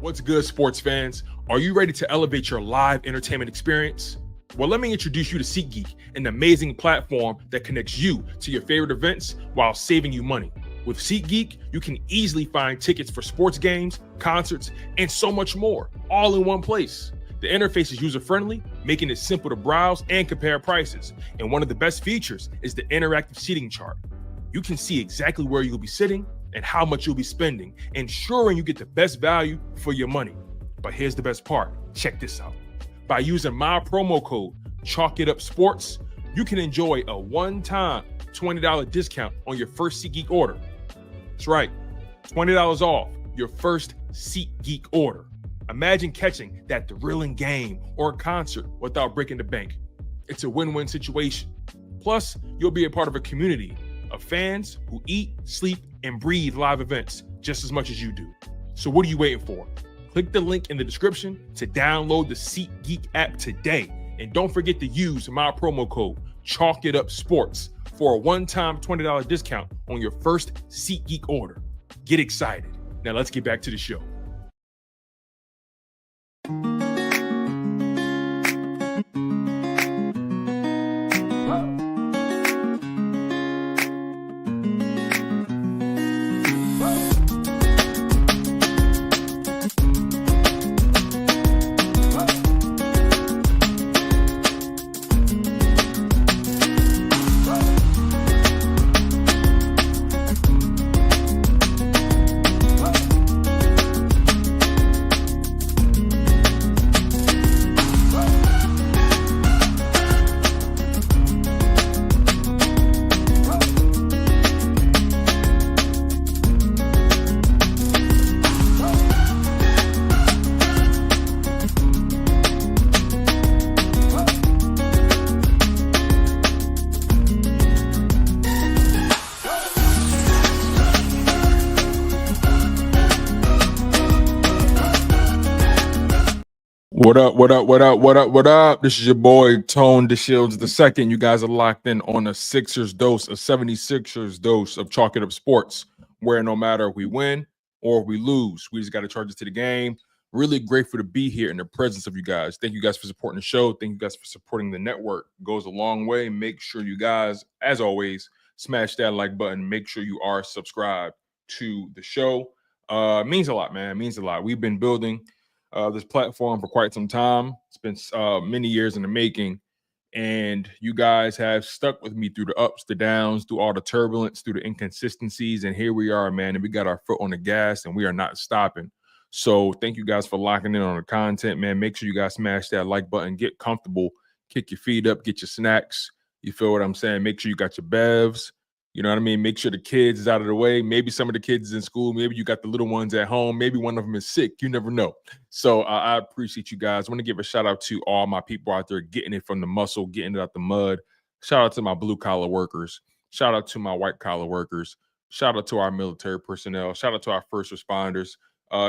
What's good, sports fans? Are you ready to elevate your live entertainment experience? Well, let me introduce you to SeatGeek, an amazing platform that connects you to your favorite events while saving you money. With SeatGeek, you can easily find tickets for sports games, concerts, and so much more, all in one place. The interface is user-friendly, making it simple to browse and compare prices. And one of the best features is the interactive seating chart. You can see exactly where you'll be sitting and how much you'll be spending, ensuring you get the best value for your money. But here's the best part. Check this out. By using my promo code, ChalkItUpSports, you can enjoy a one-time $20 discount on your first SeatGeek order. That's right, $20 off your first SeatGeek order. Imagine catching that thrilling game or concert without breaking the bank. It's a win-win situation. Plus, you'll be a part of a community of fans who eat, sleep, and breathe live events just as much as you do. So what are you waiting for? Click the link in the description to download the SeatGeek app today. And don't forget to use my promo code ChalkItUpSports for a one-time $20 discount on your first SeatGeek order. Get excited. Now let's get back to the show. What up, what up, what up, what up, what up? This is your boy, Tone DeShields II. You guys are locked in on a 76ers dose of Chalk It Up Sports, where no matter if we win or if we lose, we just got to charge it to the game. Really grateful to be here in the presence of you guys. Thank you guys for supporting the show. Thank you guys for supporting the network. It goes a long way. Make sure you guys, as always, smash that like button. Make sure you are subscribed to the show. It means a lot, man. It means a lot. We've been building this platform for quite some time. It's been many years in the making, and you guys have stuck with me through the ups, the downs, through all the turbulence, through the inconsistencies, and here we are, man, and we got our foot on the gas, and we are not stopping. So thank you guys for locking in on the content, man. Make sure you guys smash that like button, get comfortable, kick your feet up, get your snacks. You feel what I'm saying? Make sure you got your bevs. You know what I mean? Make sure the kids is out of the way. Maybe some of the kids is in school. Maybe you got the little ones at home. Maybe one of them is sick. You never know. So I appreciate you guys. I want to give a shout out to all my people out there getting it from the muscle, getting it out the mud. Shout out to my blue collar workers. Shout out to my white collar workers. Shout out to our military personnel. Shout out to our first responders.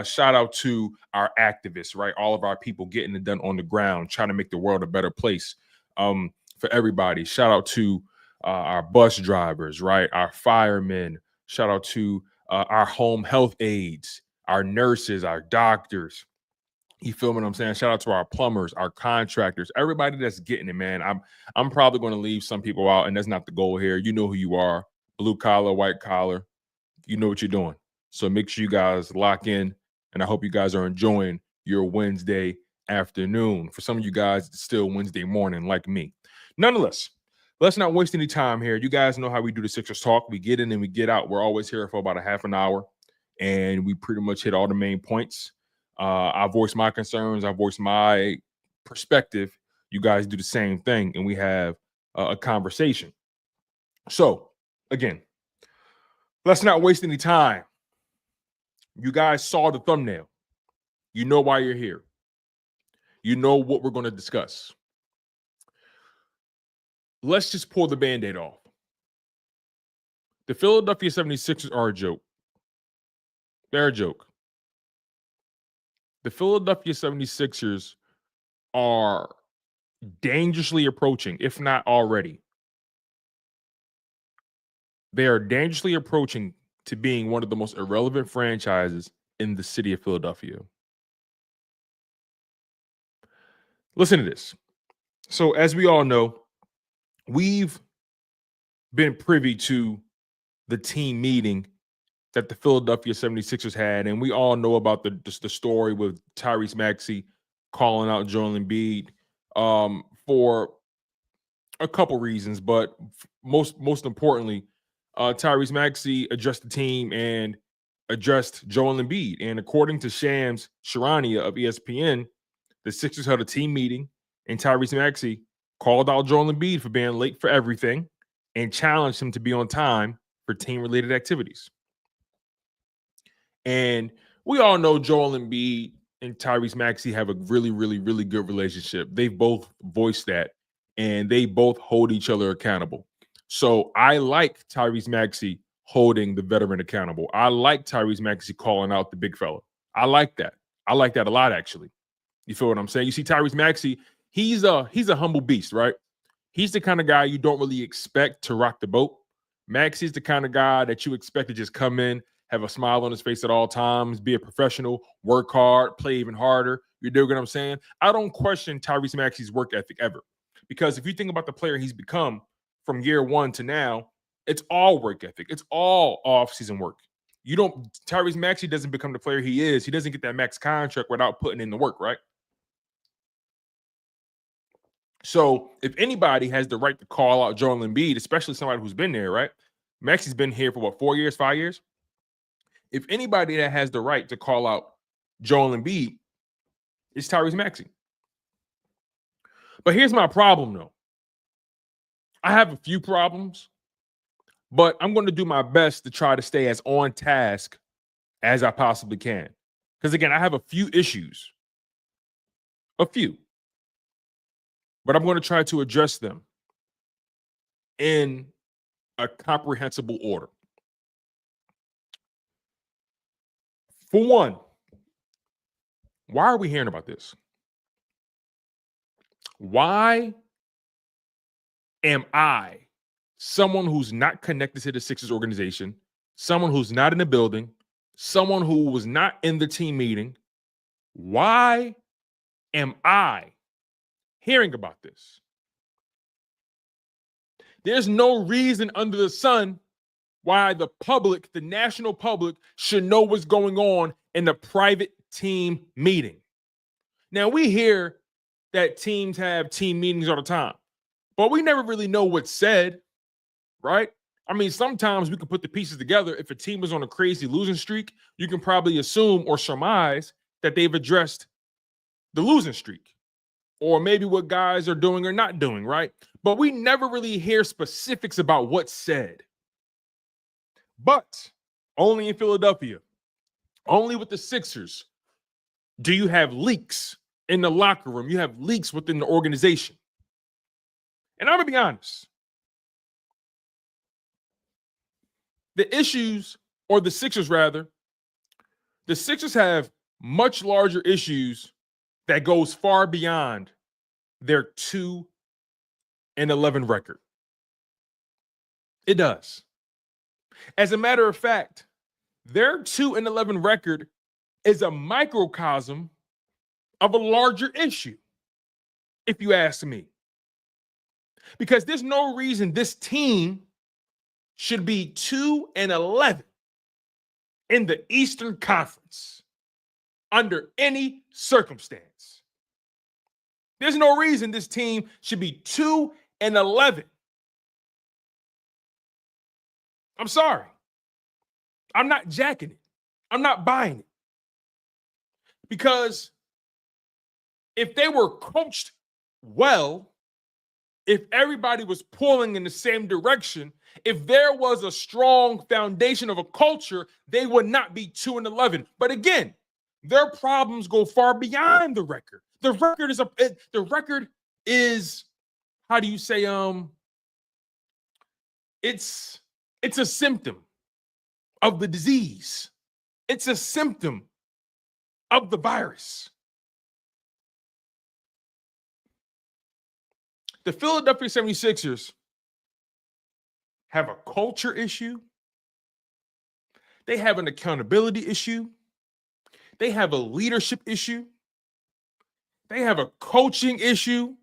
Shout out to our activists, right? All of our people getting it done on the ground, trying to make the world a better place for everybody. Shout out to our bus drivers, right? Our firemen. Shout out to our home health aides, our nurses, our doctors. You feel what I'm saying? Shout out to our plumbers, our contractors, everybody that's getting it, man. I'm probably going to leave some people out, and that's not the goal here. You know who you are. Blue collar, white collar. You know what you're doing. So make sure you guys lock in, and I hope you guys are enjoying your Wednesday afternoon. For some of you guys, it's still Wednesday morning like me. Nonetheless, let's not waste any time here. You guys know how we do the Sixers talk. We get in and we get out. We're always here for about a half an hour, and we pretty much hit all the main points. I voice my concerns. I voice my perspective. You guys do the same thing, and we have a conversation. So, again, let's not waste any time. You guys saw the thumbnail. You know why you're here. You know what we're going to discuss. Let's just pull the Band-Aid off. The Philadelphia 76ers are a joke. They're a joke. The Philadelphia 76ers are dangerously approaching, if not already. They are dangerously approaching to being one of the most irrelevant franchises in the city of Philadelphia. Listen to this. So, as we all know, we've been privy to the team meeting that the Philadelphia 76ers had, and we all know about the story with Tyrese Maxey calling out Joel Embiid for a couple reasons, but most importantly, Tyrese Maxey addressed the team and addressed Joel Embiid. And according to Shams Charania of ESPN, the Sixers held a team meeting, and Tyrese Maxey called out Joel Embiid for being late for everything and challenged him to be on time for team-related activities. And we all know Joel Embiid and Tyrese Maxey have a really, really, really good relationship. They've both voiced that, and they both hold each other accountable. So I like Tyrese Maxey holding the veteran accountable. I like Tyrese Maxey calling out the big fella. I like that. I like that a lot, actually. You feel what I'm saying? You see, Tyrese Maxey, he's a humble beast, right? He's the kind of guy you don't really expect to rock the boat. Maxey's the kind of guy that you expect to just come in, have a smile on his face at all times, be a professional, work hard, play even harder. You dig what I'm saying? I don't question Tyrese Maxey's work ethic ever. Because if you think about the player he's become from year one to now, it's all work ethic. It's all off-season work. Tyrese Maxey doesn't become the player he is. He doesn't get that max contract without putting in the work, right? So if anybody has the right to call out Joel Embiid, especially somebody who's been there, right? Maxey's been here for 4 years, 5 years? If anybody that has the right to call out Joel Embiid, it's Tyrese Maxey. But here's my problem, though. I have a few problems, but I'm going to do my best to try to stay as on task as I possibly can. Because, again, I have a few issues. A few. But I'm going to try to address them in a comprehensible order. For one, why are we hearing about this? Why am I, someone who's not connected to the Sixers organization, someone who's not in the building, someone who was not in the team meeting, why am I hearing about this? There's no reason under the sun why the public, the national public, should know what's going on in the private team meeting. Now, we hear that teams have team meetings all the time, but we never really know what's said, right? I mean, sometimes we can put the pieces together. If a team is on a crazy losing streak, you can probably assume or surmise that they've addressed the losing streak, or maybe what guys are doing or not doing, right? But we never really hear specifics about what's said. But only in Philadelphia, only with the Sixers, do you have leaks in the locker room. You have leaks within the organization. And I'm going to be honest. The issues, or the Sixers rather, the Sixers have much larger issues that goes far beyond their 2-11 record. It does. As a matter of fact, their 2-11 record is a microcosm of a larger issue, if you ask me. Because there's no reason this team should be 2-11 in the Eastern Conference under any circumstance. There's no reason this team should be 2-11. I'm sorry. I'm not jacking it. I'm not buying it. Because if they were coached well, if everybody was pulling in the same direction, if there was a strong foundation of a culture, they would not be 2-11. But again, their problems go far beyond the record. The record is how do you say it's a symptom of the disease. It's a symptom of the virus. The Philadelphia 76ers have a culture issue. They have an accountability issue. They have a leadership issue. They have a coaching issue,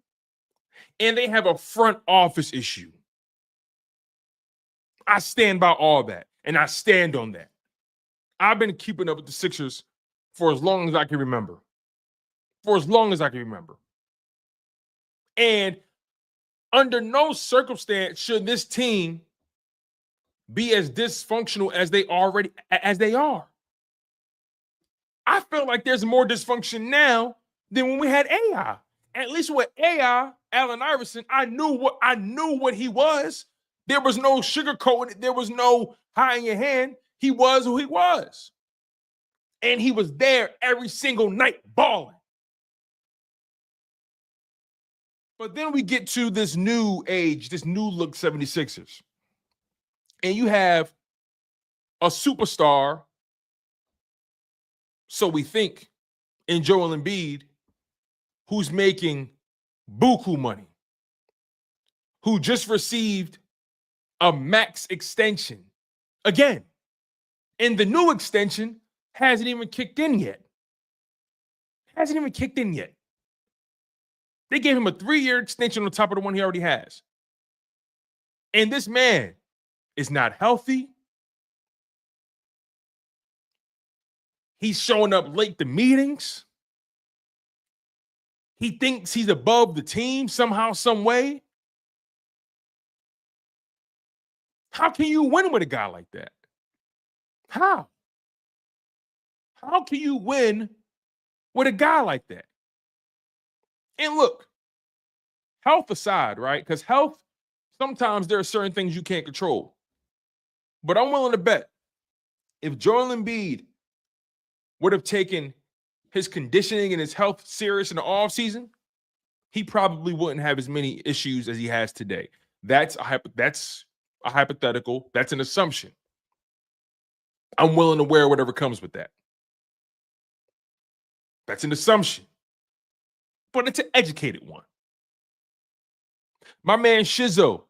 and they have a front office issue. I stand by all that, and I stand on that. I've been keeping up with the Sixers for as long as I can remember. For as long as I can remember. And under no circumstance should this team be as dysfunctional as they are. I feel like there's more dysfunction now than when we had AI. At least with AI, Allen Iverson, I knew what he was. There was no sugarcoating. There was no hiding your hand. He was who he was. And he was there every single night balling. But then we get to this new age, this new look 76ers. And you have a superstar, so we think, in Joel Embiid, who's making buku money, who just received a max extension again. And the new extension hasn't even kicked in yet. They gave him a 3-year extension on top of the one he already has. And this man is not healthy. He's showing up late to meetings. He thinks he's above the team somehow, some way. How can you win with a guy like that? How? How can you win with a guy like that? And look, health aside, right? Because health, sometimes there are certain things you can't control. But I'm willing to bet if Joel Embiid would have taken his conditioning and his health serious in the offseason, he probably wouldn't have as many issues as he has today. That's a hypothetical. That's an assumption. I'm willing to wear whatever comes with that. That's an assumption. But it's an educated one. My man Shizzo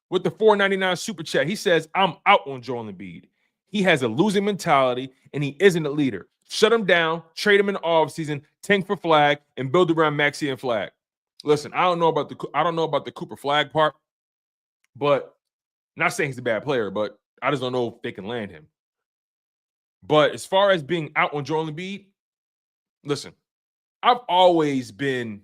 with the $4.99 super chat, he says, I'm out on Joel Embiid. He has a losing mentality, and he isn't a leader. Shut him down, trade him in the offseason, tank for Flag, and build around Maxey and Flag. Listen, I don't know about the Cooper Flag part, but not saying he's a bad player, but I just don't know if they can land him. But as far as being out on Joel Embiid, listen, I've always been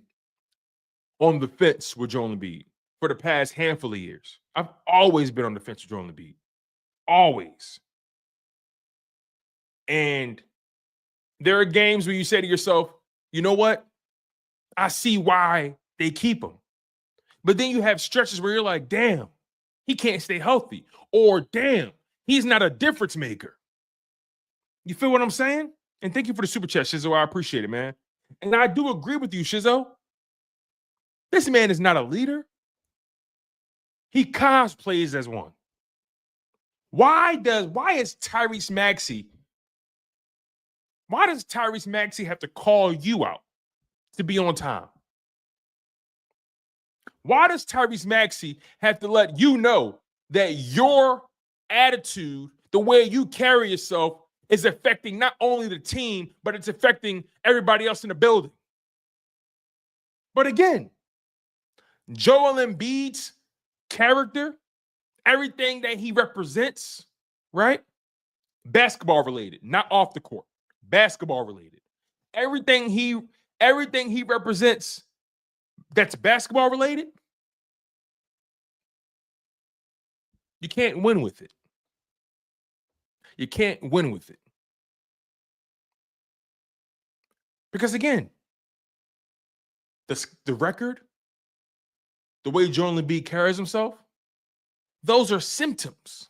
on the fence with Joel Embiid for the past handful of years. I've always been on the fence with Joel Embiid. Always. And there are games where you say to yourself, you know what? I see why they keep him. But then you have stretches where you're like, damn, he can't stay healthy. Or damn, he's not a difference maker. You feel what I'm saying? And thank you for the super chat, Shizzo. I appreciate it, man. And I do agree with you, Shizzo. This man is not a leader. He cosplays as one. Why does Tyrese Maxey have to call you out to be on time? Why does Tyrese Maxey have to let you know that your attitude, the way you carry yourself, is affecting not only the team, but it's affecting everybody else in the building? But again, Joel Embiid's character, everything that he represents, right? Basketball related, not off the court. Basketball related. Everything he represents that's basketball related, you can't win with it. You can't win with it. Because again, the record, the way Joel Embiid carries himself, those are symptoms.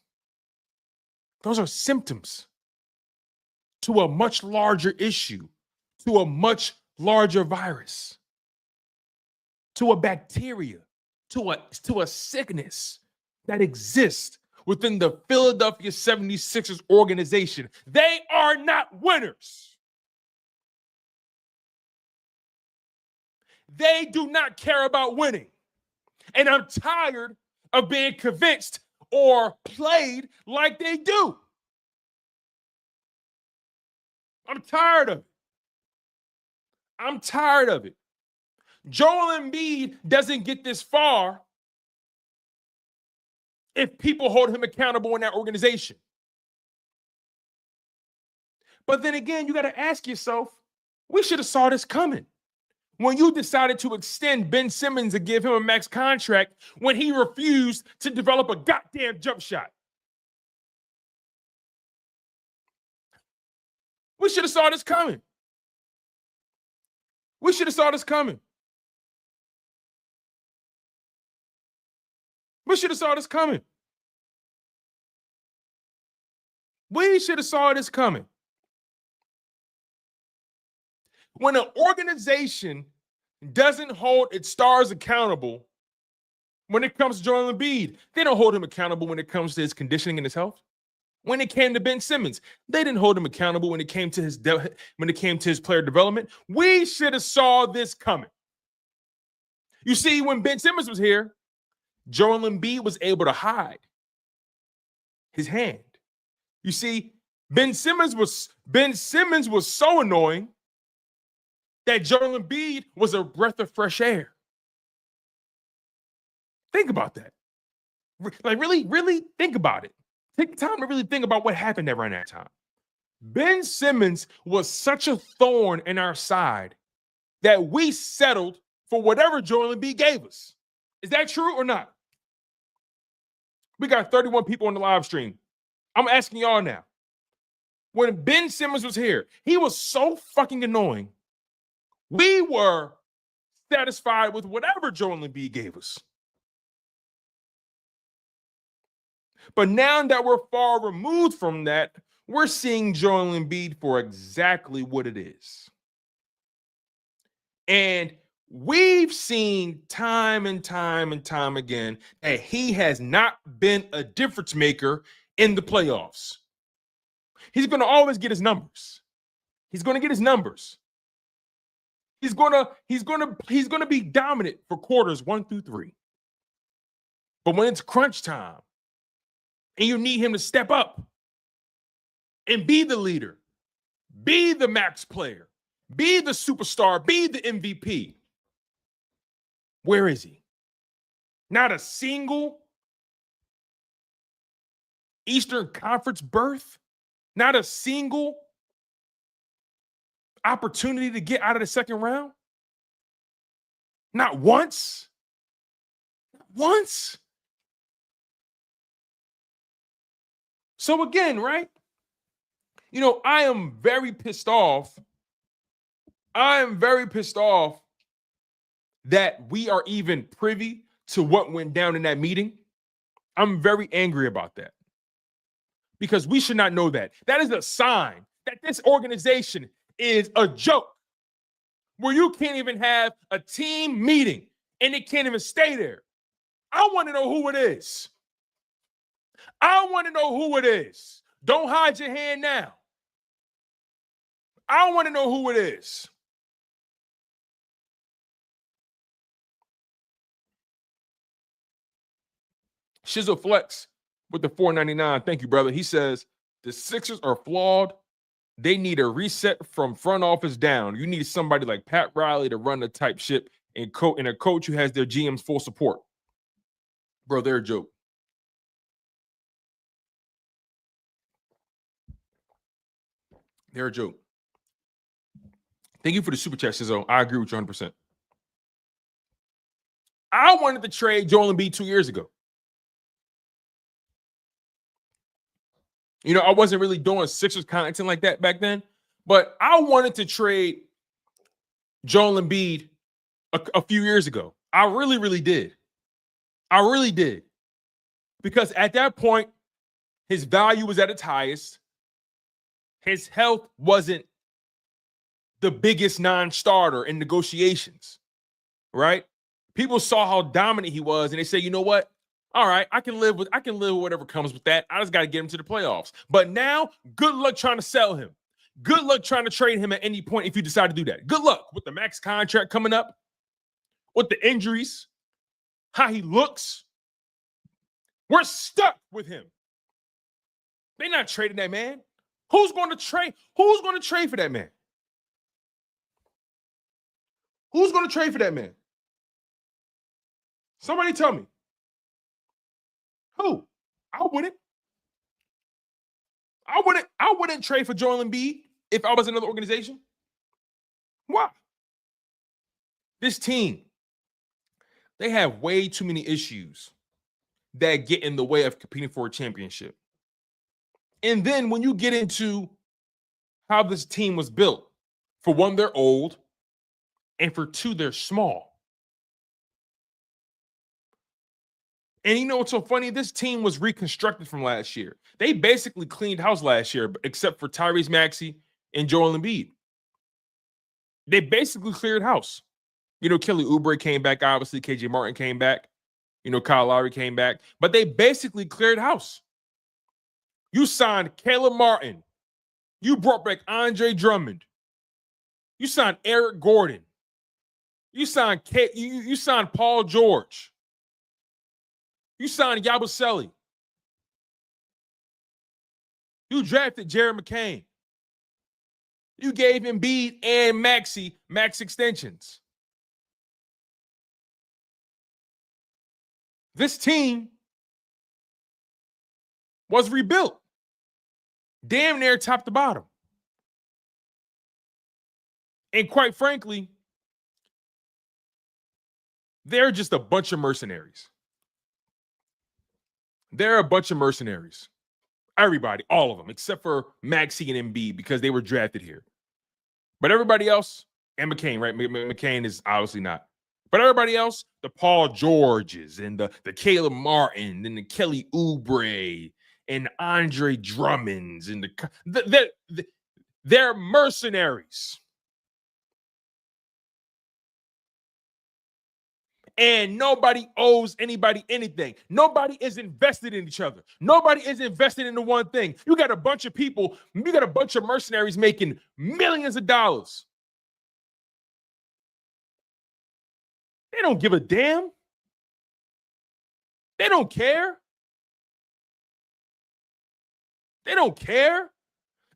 Those are symptoms to a much larger issue, to a much larger virus, to a bacteria, to a sickness that exists within the Philadelphia 76ers organization. They are not winners. They do not care about winning. And I'm tired of being convinced or played like they do. I'm tired of it. Joel Embiid doesn't get this far if people hold him accountable in that organization. But then again, you got to ask yourself, we should have saw this coming. When you decided to extend Ben Simmons and give him a max contract when he refused to develop a goddamn jump shot. We should have saw this coming. We should have saw this coming. We should have saw this coming. We should have saw this coming. When an organization doesn't hold its stars accountable when it comes to Joel Embiid, they don't hold him accountable when it comes to his conditioning and his health. When it came to Ben Simmons, they didn't hold him accountable when it came to his player development. We should have saw this coming. You see, when Ben Simmons was here, Joel Embiid was able to hide his hand. You see, Ben Simmons was so annoying that Joel Embiid was a breath of fresh air. Think about that. Like, really think about it. Take time to really think about what happened around that time. Ben Simmons was such a thorn in our side that we settled for whatever Joel Embiid gave us. Is that true or not? We got 31 people on the live stream. I'm asking y'all now. When Ben Simmons was here, he was so fucking annoying. We were satisfied with whatever Joel Embiid gave us. But now that we're far removed from that, we're seeing Joel Embiid for exactly what it is. And we've seen time and time and time again that he has not been a difference maker in the playoffs. He's going to always get his numbers. He's going to get his numbers. He's going to be dominant for quarters 1 through 3. But when it's crunch time and you need him to step up and be the leader, be the max player, be the superstar, be the MVP, where is he? Not a single Eastern Conference berth, not a single opportunity to get out of the second round. Not once. Not once. So again, right? You know, I am very pissed off. I am very pissed off that we are even privy to what went down in that meeting. I'm very angry about that. Because we should not know that. That is a sign that this organization is a joke. Where you can't even have a team meeting and it can't even stay there. I want to know who it is. I want to know who it is. Don't hide your hand now. I want to know who it is. Shizzle Flex with the $4.99. Thank you, brother. He says, the Sixers are flawed. They need a reset from front office down. You need somebody like Pat Riley to run the type ship and a coach who has their GM's full support. Bro, they're a joke. They're a joke. Thank you for the super chat, Shizzle. I agree with you 100%. I wanted to trade Joel Embiid 2 years ago. You know, I wasn't really doing Sixers content like that back then, but I wanted to trade Joel Embiid a few years ago. I really, really did. I really did. Because at that point, his value was at its highest. His health wasn't the biggest non-starter in negotiations, right? People saw how dominant he was, and they say, you know what? All right, I can live with whatever comes with that. I just got to get him to the playoffs. But now, good luck trying to sell him. Good luck trying to trade him at any point if you decide to do that. Good luck with the max contract coming up, with the injuries, how he looks. We're stuck with him. They're not trading that man. Who's going to trade? Who's going to trade for that man? Who's going to trade for that man? Somebody tell me. Who? I wouldn't. I wouldn't trade for Joel Embiid if I was another organization. Why? This team, they have way too many issues that get in the way of competing for a championship. And then when you get into how this team was built, for one, they're old, and for two, they're small. And you know what's so funny? This team was reconstructed from last year. They basically cleaned house last year, except for Tyrese Maxey and Joel Embiid. They basically cleared house. You know, Kelly Oubre came back, obviously. KJ Martin came back. You know, Kyle Lowry came back. But they basically cleared house. You signed Caleb Martin. You brought back Andre Drummond. You signed Eric Gordon. You signed you signed Paul George. You signed Yabusele. You drafted Jared McCain. You gave Embiid and Maxey max extensions. This team was rebuilt. Damn near top to bottom. And quite frankly, they're just a bunch of mercenaries. They're a bunch of mercenaries. Everybody, all of them, except for Maxey and Embiid, because they were drafted here. But everybody else, and McCain, right? McCain is obviously not. But everybody else, the Paul Georges and the Caleb Martin and the Kelly Oubre and Andre Drummonds and they're mercenaries. And nobody owes anybody anything. Nobody is invested in each other. Nobody is invested in the one thing. You got a bunch of people, you got a bunch of mercenaries making millions of dollars. They don't give a damn. They don't care. They don't care.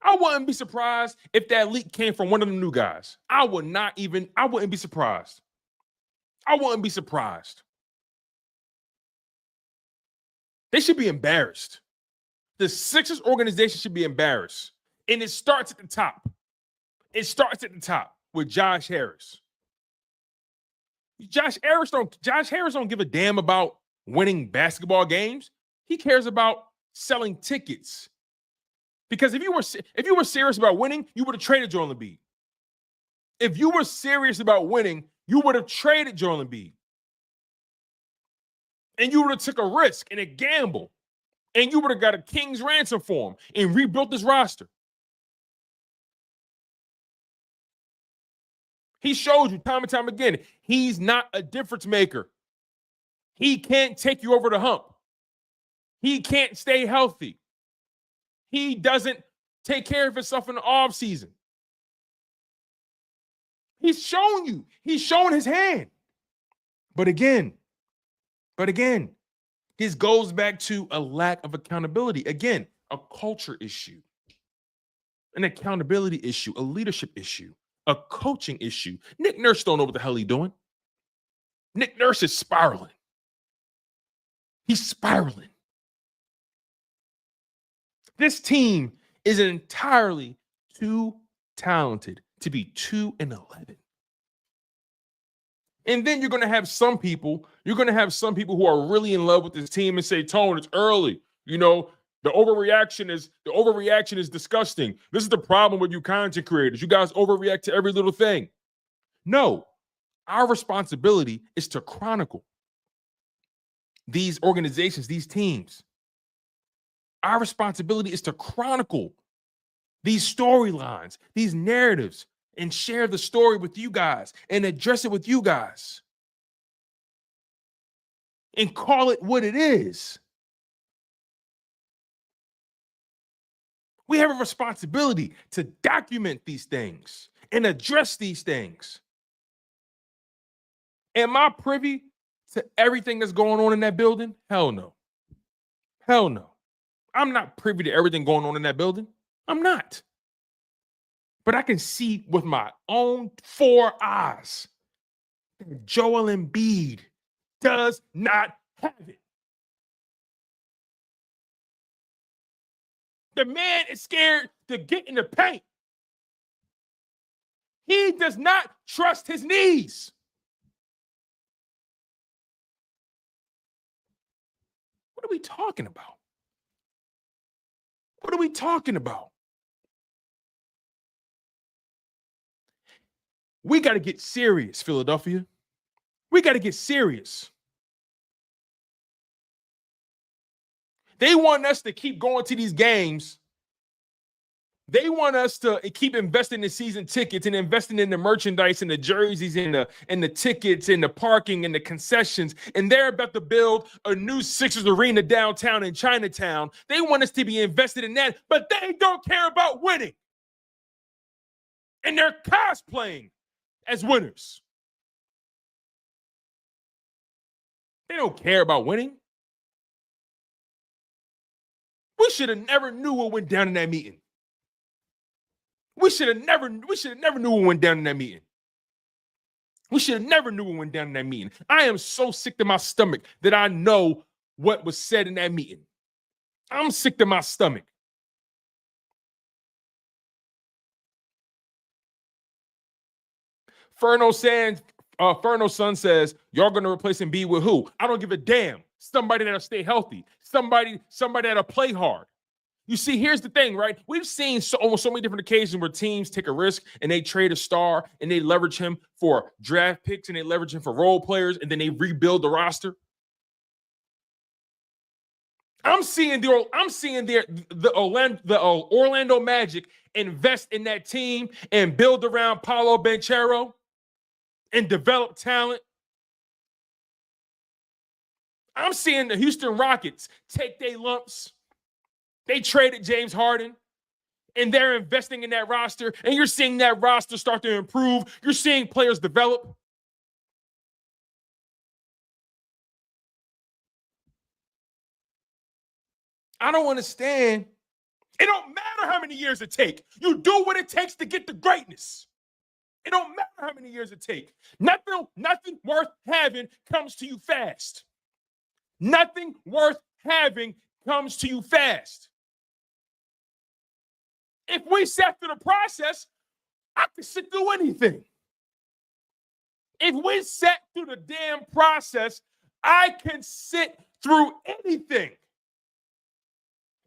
I wouldn't be surprised if that leak came from one of the new guys. I wouldn't be surprised. I wouldn't be surprised. They should be embarrassed. The Sixers organization should be embarrassed. And it starts at the top. It starts at the top with Josh Harris. Josh Harris don't give a damn about winning basketball games. He cares about selling tickets. Because if you were serious about winning, you would have traded Joel Embiid. If you were serious about winning, you would have traded Joel Embiid. And you would have took a risk and a gamble. And you would have got a king's ransom for him and rebuilt this roster. He showed you time and time again, he's not a difference maker. He can't take you over the hump. He can't stay healthy. He doesn't take care of himself in the offseason. He's shown you. He's shown his hand. But again, this goes back to a lack of accountability. Again, a culture issue, an accountability issue, a leadership issue, a coaching issue. Nick Nurse don't know what the hell he's doing. Nick Nurse is spiraling. He's spiraling. This team is entirely too talented to be 2-11. And then you're going to have some people who are really in love with this team and say, Tone, it's early. You know, the overreaction is disgusting. This is the problem with you content creators. You guys overreact to every little thing. No, our responsibility is to chronicle these organizations, these teams. Our responsibility is to chronicle these storylines, these narratives, and share the story with you guys and address it with you guys. And call it what it is. We have a responsibility to document these things and address these things. Am I privy to everything that's going on in that building? Hell no. Hell no. I'm not privy to everything going on in that building. I'm not. But I can see with my own 4 eyes that Joel Embiid does not have it. The man is scared to get in the paint. He does not trust his knees. What are we talking about? What are we talking about? We got to get serious, Philadelphia. We got to get serious. They want us to keep going to these games. They want us to keep investing in season tickets and investing in the merchandise and the jerseys and the tickets and the parking and the concessions. And they're about to build a new Sixers arena downtown in Chinatown. They want us to be invested in that, but they don't care about winning. And they're cosplaying as winners. They don't care about winning. We should have never knew what went down in that meeting. We should have never knew what went down in that meeting. We should have never knew what went down in that meeting. I am so sick to my stomach that I know what was said in that meeting. I'm sick to my stomach. Ferno Son says, y'all going to replace Embiid with who? I don't give a damn. Somebody that'll stay healthy. Somebody that'll play hard. You see, here's the thing, right? We've seen on so many different occasions where teams take a risk and they trade a star and they leverage him for draft picks and they leverage him for role players and then they rebuild the roster. I'm seeing the Orlando Magic invest in that team and build around Paolo Banchero and develop talent. I'm seeing the Houston Rockets take their lumps. They traded James Harden, and they're investing in that roster, and you're seeing that roster start to improve. You're seeing players develop. I don't understand. It don't matter how many years it takes. You do what it takes to get to greatness. It don't matter how many years it takes. Nothing worth having comes to you fast. Nothing worth having comes to you fast. If we sat through the process, I could sit through anything. If we sat through the damn process, I can sit through anything.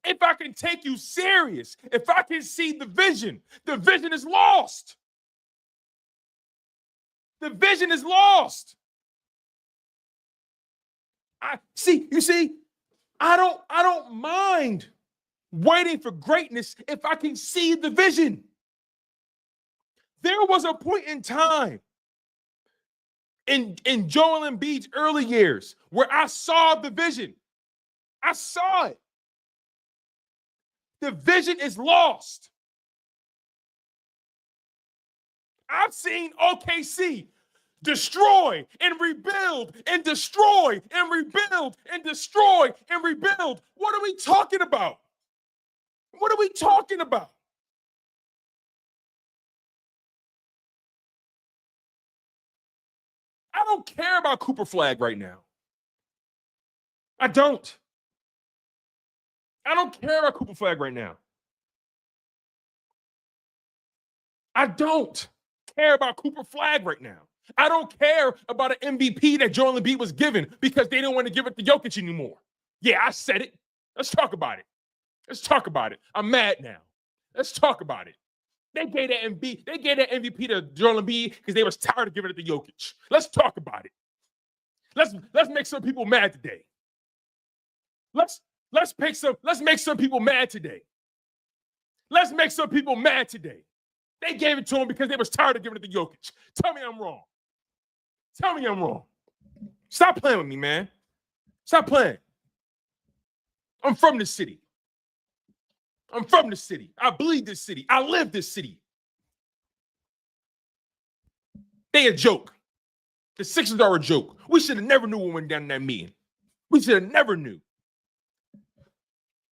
If I can take you serious, if I can see the vision is lost. The vision is lost. I don't mind waiting for greatness if I can see the vision. There was a point in time in Joel Embiid's early years where I saw the vision. I saw it. The vision is lost. I've seen OKC destroy and rebuild and destroy and rebuild and destroy and rebuild. What are we talking about? What are we talking about? I don't care about Cooper Flag right now. I don't. I don't care about Cooper Flag right now. I don't care about Cooper Flag right now. I don't care about an MVP that Joel Embiid was given because they didn't want to give it to Jokic anymore. Yeah, I said it. Let's talk about it. Let's talk about it. I'm mad now. Let's talk about it. They gave that MVP to Joel Embiid because they was tired of giving it to Jokic. Let's talk about it. Let's make some people mad today. Let's make some people mad today. Let's make some people mad today. They gave it to him because they was tired of giving it to Jokic. Tell me I'm wrong. Tell me I'm wrong. Stop playing with me, man. Stop playing. I'm from this city. I'm from this city. I bleed this city. I live this city. They a joke. The Sixers are a joke. We should have never knew what went down in that meeting. We should have never knew.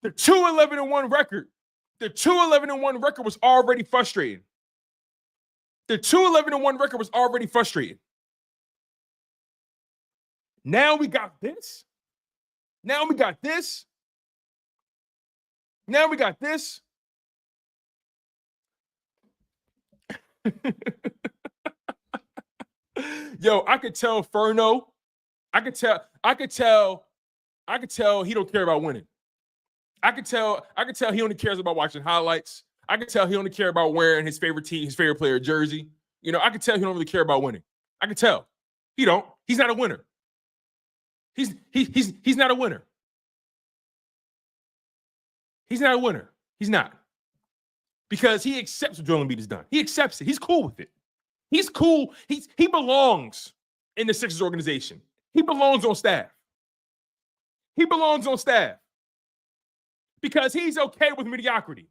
The 2-11-1 record. The 2-11-1 record was already frustrating. The 2-11-1 record was already frustrating. Now we got this. Now we got this. Now we got this. Yo, I could tell Furno. I could tell he don't care about winning. I could tell he only cares about watching highlights. I could tell he only care about wearing his favorite team, his favorite player jersey. You know, I could tell he don't really care about winning. I could tell. He don't. He's not a winner. He's not a winner. He's not a winner. He's not. Because he accepts what Joel Embiid has done. He accepts it. He's cool with it. He's cool. He belongs in the Sixers organization. He belongs on staff. He belongs on staff. Because he's okay with mediocrity.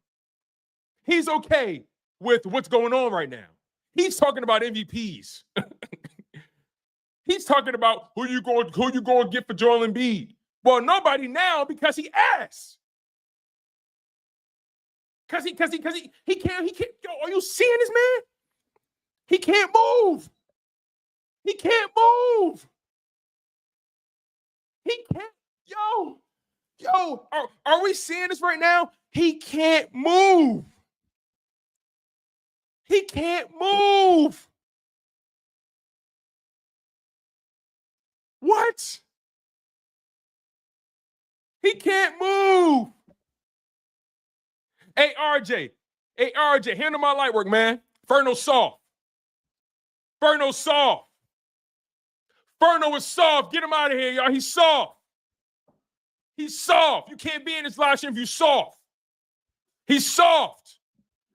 He's okay with what's going on right now. He's talking about MVPs. He's talking about who you going to get for Joel Embiid. Well, nobody now because he asked. Because he can't. Yo, are you seeing this man? He can't move. He can't move. He can't. Yo, are we seeing this right now? He can't move. He can't move. What? He can't move. Hey, RJ, handle my light work, man. Furno soft. Furno soft. Furno is soft. Get him out of here, y'all. He's soft. He's soft. You can't be in this live stream if you're soft. He's soft.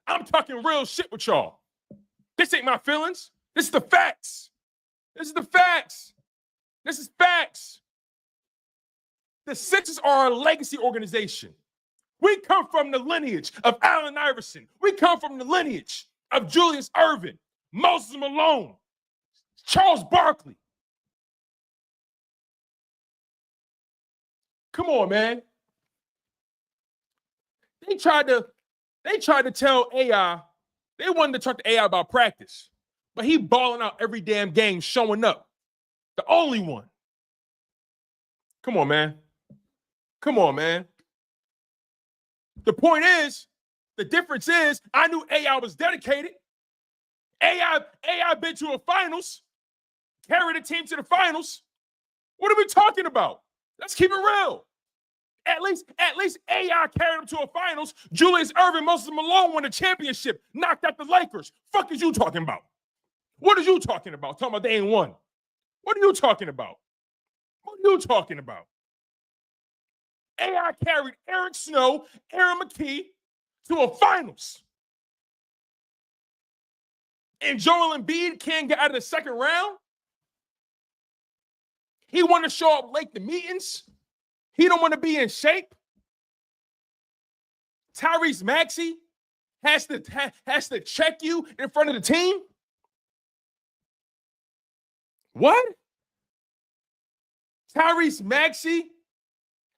I'm talking real shit with y'all. This ain't my feelings. This is the facts. This is the facts. This is facts. The Sixers are a legacy organization. We come from the lineage of Allen Iverson. We come from the lineage of Julius Erving, Moses Malone, Charles Barkley. Come on, man. They tried to tell AI, they wanted to talk to AI about practice, but he balling out every damn game, showing up. The only one. Come on, man. Come on, man. The point is, the difference is, I knew AI was dedicated. AI been to a finals, carried a team to the finals. What are we talking about? Let's keep it real. At least AI carried him to a finals. Julius Erving, Moses Malone won a championship, knocked out the Lakers. Fuck is you talking about? What are you talking about? Talking about they ain't won. What are you talking about? What are you talking about? AI carried Eric Snow, Aaron McKee to a finals. And Joel Embiid can't get out of the second round. He want to show up late to meetings. He don't want to be in shape. Tyrese Maxey has to check you in front of the team. What? Tyrese Maxey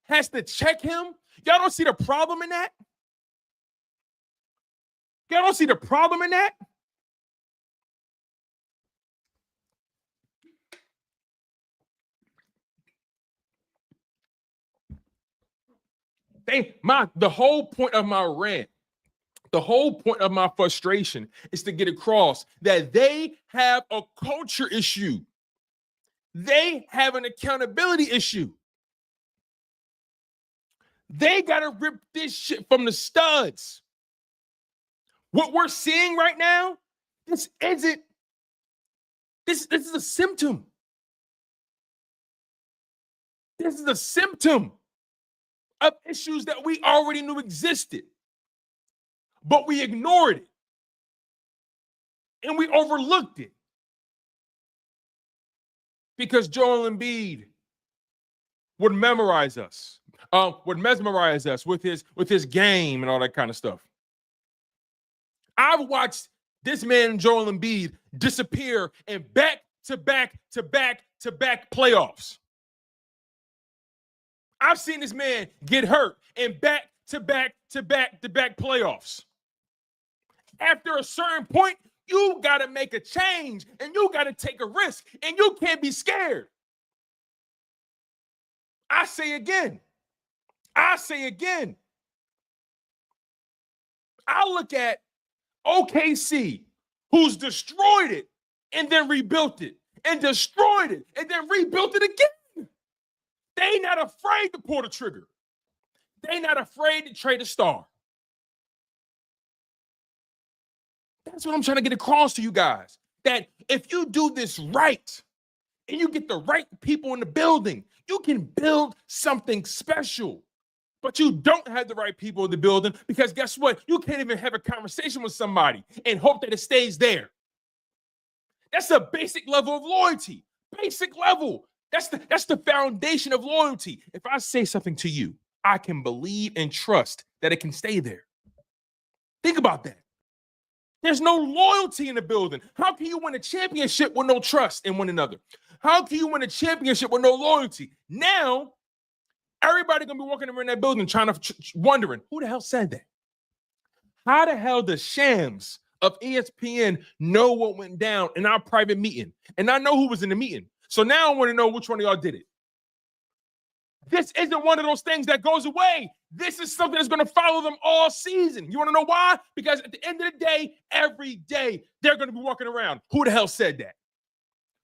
has to check him? Y'all don't see the problem in that? Y'all don't see the problem in that? The whole point of my rant, the whole point of my frustration is to get across that they have a culture issue. They have an accountability issue. They got to rip this shit from the studs. What we're seeing right now, this is a symptom. This is a symptom of issues that we already knew existed, but we ignored it and we overlooked it because Joel Embiid would mesmerize us with his game and all that kind of stuff. I've watched this man, Joel Embiid, disappear in back-to-back playoffs. I've seen this man get hurt in back-to-back playoffs. After a certain point, you got to make a change and you got to take a risk and you can't be scared. I say again. I look at OKC, who's destroyed it and then rebuilt it, and destroyed it and then rebuilt it again. They not afraid to pull the trigger. They not afraid to trade a star. That's what I'm trying to get across to you guys. That if you do this right and you get the right people in the building, you can build something special. But you don't have the right people in the building because guess what? You can't even have a conversation with somebody and hope that it stays there. That's a basic level of loyalty. Basic level. That's the foundation of loyalty. If I say something to you, I can believe and trust that it can stay there. Think about that. There's no loyalty in the building. How can you win a championship with no trust in one another? How can you win a championship with no loyalty? Now, everybody gonna be walking around that building trying to wondering, who the hell said that? How the hell does Shams of ESPN know what went down in our private meeting? And I know who was in the meeting. So now I want to know which one of y'all did it. This isn't one of those things that goes away. This is something that's going to follow them all season. You want to know why? Because at the end of the day, every day, they're going to be walking around. Who the hell said that?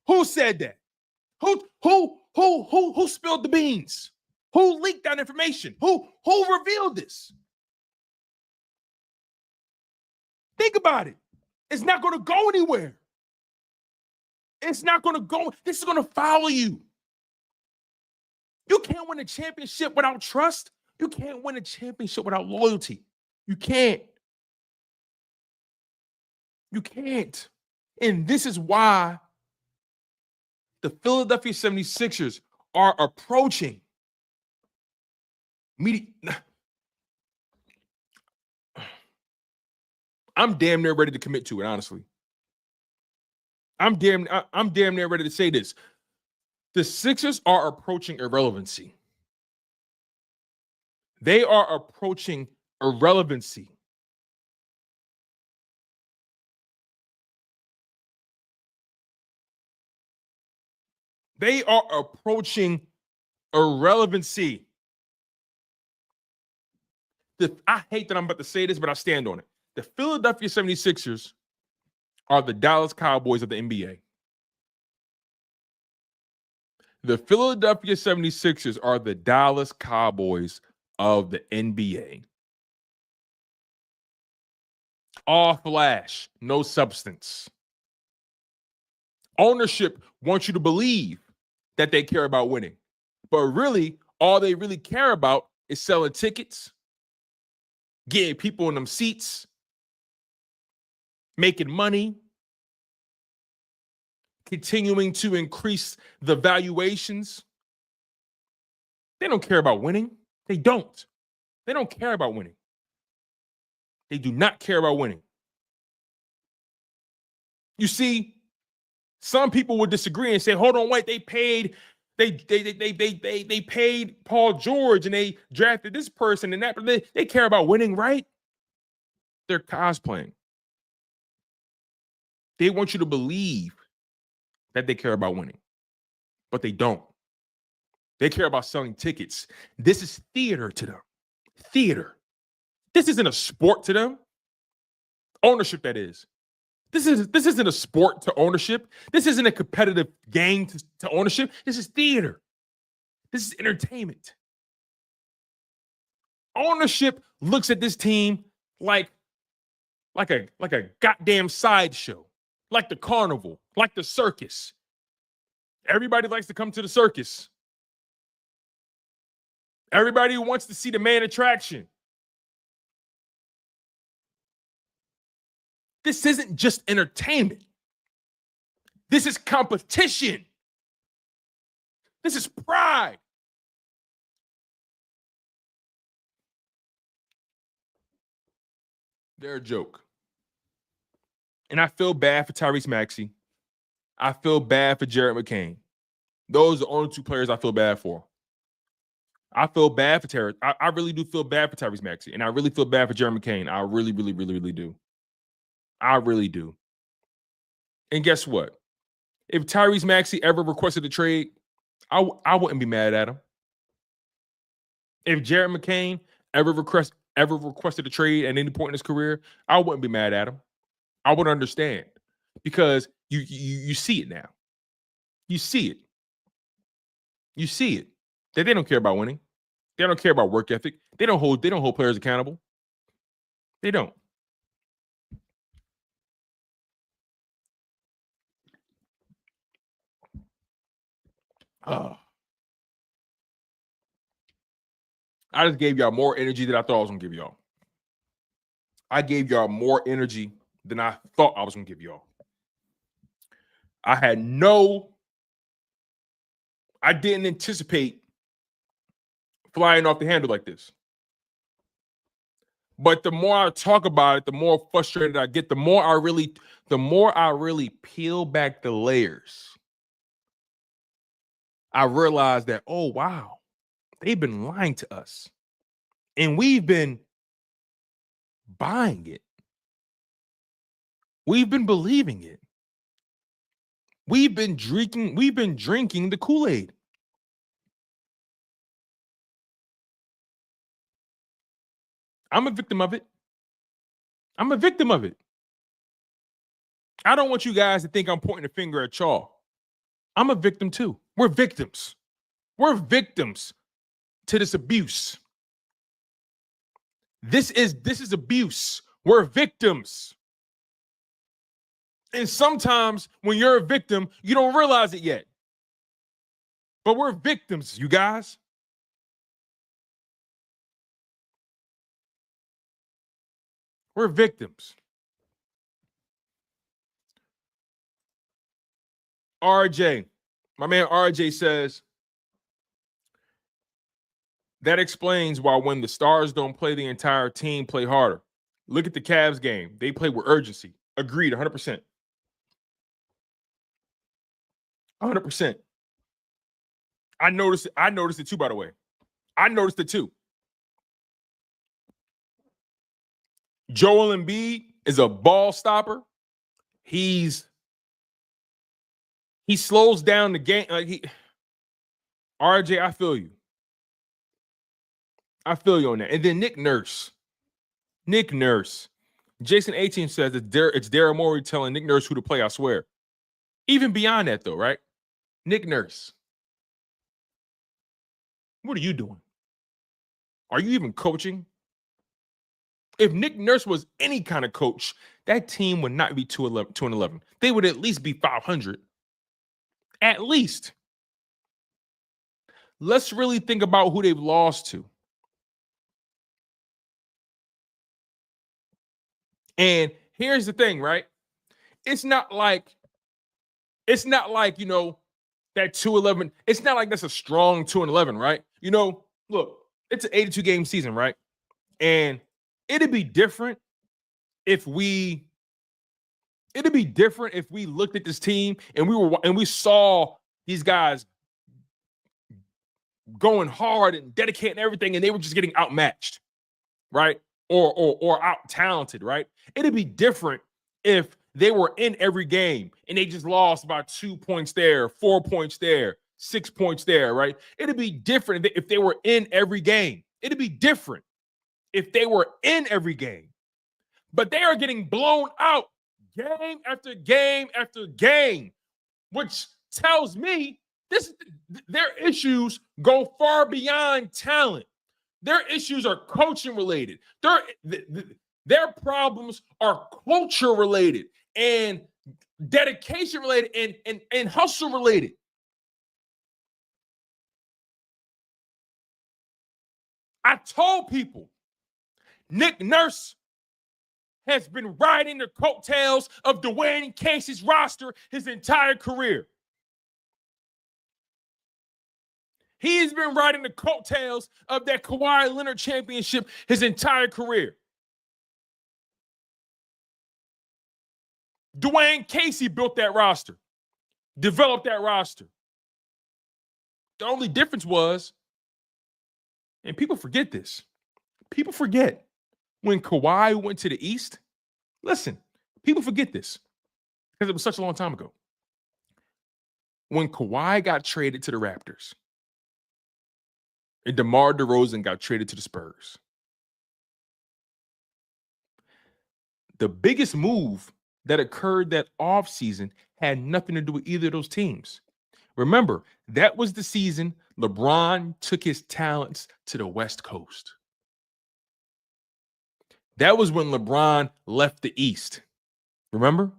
Who said that? Who spilled the beans? Who leaked that information? Who revealed this? Think about it. It's not going to go anywhere. It's not going to go. This is going to follow you. You can't win a championship without trust. You can't win a championship without loyalty. You can't. You can't. And this is why the Philadelphia 76ers are approaching I'm damn near ready to commit to it, honestly. I'm damn near ready to say this. The Sixers are approaching irrelevancy. They are approaching irrelevancy. They are approaching irrelevancy. I hate that I'm about to say this, but I stand on it. The Philadelphia 76ers are the Dallas Cowboys of the NBA. The Philadelphia 76ers are the Dallas Cowboys of the NBA. All flash, no substance. Ownership wants you to believe that they care about winning. But really, all they really care about is selling tickets, getting people in them seats, making money, continuing to increase the valuations. They don't care about winning. They don't. They don't care about winning. They do not care about winning. You see, some people would disagree and say, hold on, wait, they paid Paul George and they drafted this person and that, but they care about winning, right? They're cosplaying. They want you to believe that they care about winning, but they don't. They care about selling tickets. This is theater to them. Theater. This isn't a sport to them. Ownership, that is. This isn't a sport to ownership. This isn't a competitive game to ownership. This is theater. This is entertainment. Ownership looks at this team like a goddamn sideshow, like the carnival, like the circus. Everybody likes to come to the circus. Everybody wants to see the main attraction. This isn't just entertainment. This is competition. This is pride. They're a joke. And I feel bad for Tyrese Maxey. I feel bad for Jared McCain. Those are the only two players I feel bad for. I feel bad for Tyrese. I really do feel bad for Tyrese Maxey. And I really feel bad for Jared McCain. I really, really, really, really do. I really do. And guess what? If Tyrese Maxey ever requested a trade, I wouldn't be mad at him. If Jared McCain ever requested a trade at any point in his career, I wouldn't be mad at him. I would understand because you see it now. You see it. You see it that they don't care about winning. They don't care about work ethic. They don't hold players accountable. They don't. I just gave y'all more energy than I thought I was gonna give y'all. I gave y'all more energy than I thought I was gonna give y'all. I didn't anticipate flying off the handle like this. But the more I talk about it, the more frustrated I get. The more I really peel back the layers, I realize that, oh wow, they've been lying to us, and we've been buying it. We've been believing it. We've been drinking the Kool-Aid. I'm a victim of it. I don't want you guys to think I'm pointing a finger at y'all. I'm a victim too. We're victims. We're victims to this abuse. This is abuse. We're victims. And sometimes when you're a victim, you don't realize it yet. But we're victims, you guys. We're victims. RJ, my man RJ says, that explains why when the stars don't play, the entire team play harder. Look at the Cavs game. They play with urgency. Agreed, 100%. 100%. I noticed it too, by the way. I noticed it too. Joel Embiid is a ball stopper. He slows down the game. RJ, I feel you. I feel you on that. And then Nick Nurse. Jason 18 says it's Daryl Morey telling Nick Nurse who to play, I swear. Even beyond that, though, right? Nick Nurse. What are you doing? Are you even coaching? If Nick Nurse was any kind of coach, that team would not be 2-11. They would at least be 500. At least. Let's really think about who they've lost to. And here's the thing, right? It's not like, you know, that 2-11. It's not like that's a strong 2-11, right? You know, look, it's an 82-game season, right? And it'd be different if we looked at this team and we saw these guys going hard and dedicating everything, and they were just getting outmatched, right? Or out talented, right? It'd be different if they were in every game and they just lost about 2 points there, 4 points there, 6 points there, right? It'd be different if they were in every game. It'd be different if they were in every game. But they are getting blown out game after game after game, which tells me their issues go far beyond talent. Their issues are coaching related. Their problems are culture related and dedication related and hustle related. I told people Nick Nurse has been riding the coattails of Dwayne Casey's roster his entire career. He's been riding the coattails of that Kawhi Leonard championship his entire career. Dwayne Casey built that roster, developed that roster. The only difference was, and people forget this, people forget when Kawhi went to the East. Listen, people forget this because it was such a long time ago. When Kawhi got traded to the Raptors, and DeMar DeRozan got traded to the Spurs. The biggest move that occurred that offseason had nothing to do with either of those teams. Remember, that was the season LeBron took his talents to the West Coast. That was when LeBron left the East. Remember?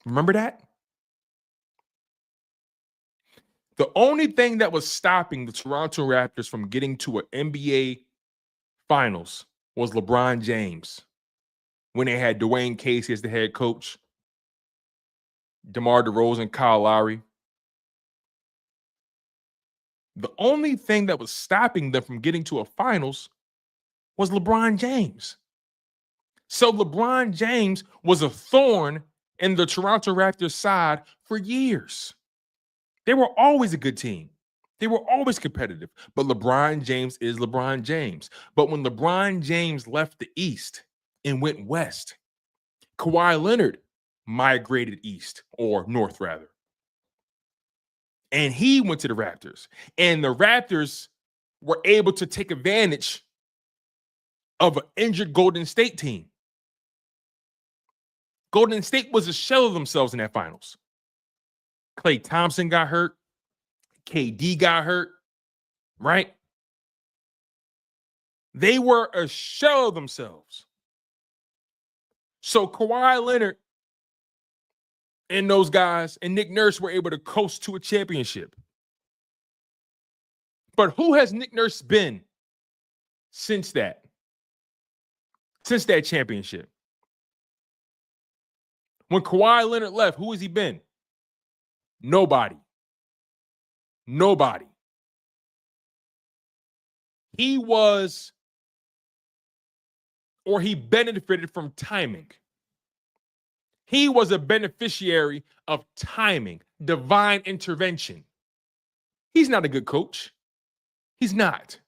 Remember that? The only thing that was stopping the Toronto Raptors from getting to an NBA Finals was LeBron James. When they had Dwayne Casey as the head coach, DeMar DeRozan, Kyle Lowry. The only thing that was stopping them from getting to a finals was LeBron James. So LeBron James was a thorn in the Toronto Raptors side for years. They were always a good team. They were always competitive. But LeBron James is LeBron James. But when LeBron James left the East and went west, Kawhi Leonard migrated east, or north rather. And he went to the Raptors. And the Raptors were able to take advantage of an injured Golden State team. Golden State was a shell of themselves in that finals. Klay Thompson got hurt. KD got hurt, right? They were a shell of themselves. So Kawhi Leonard and those guys and Nick Nurse were able to coast to a championship. But who has Nick Nurse been since that? Since that championship? When Kawhi Leonard left, who has he been? Nobody. Nobody. He was, or he benefited from timing. He was a beneficiary of timing, divine intervention. He's not a good coach. He's not.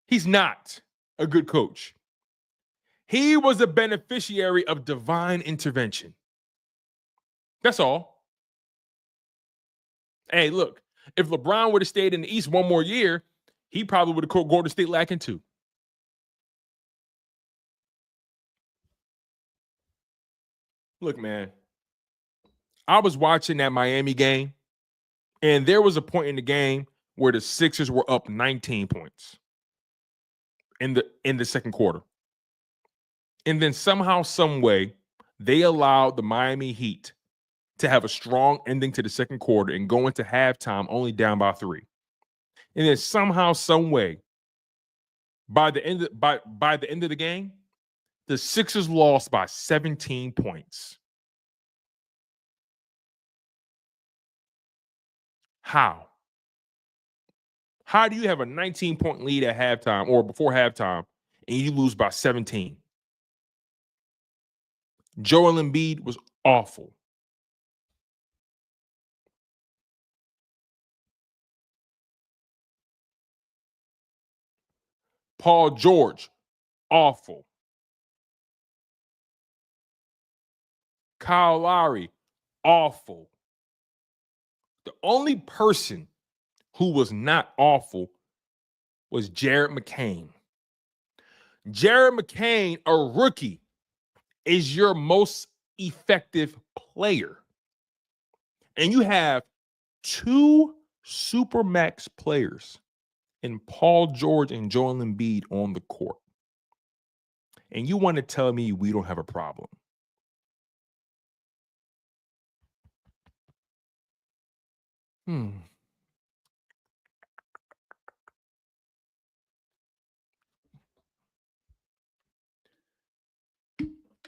He's not a good coach. He was a beneficiary of divine intervention. That's all. Hey, look, if LeBron would have stayed in the East one more year, he probably would have caught Golden State lacking too. Look, man, I was watching that Miami game, and there was a point in the game where the Sixers were up 19 points in the second quarter. And then somehow, some way, they allowed the Miami Heat to have a strong ending to the second quarter and go into halftime only down by 3. And then somehow, some way, by the end of the game, the Sixers lost by 17 points. How? How do you have a 19-point lead at halftime or before halftime and you lose by 17? Joel Embiid was awful. Paul George, awful. Kyle Lowry, awful. The only person who was not awful was Jared McCain. Jared McCain, a rookie, is your most effective player. And you have 2 Supermax players in Paul George and Joel Embiid on the court. And you want to tell me we don't have a problem?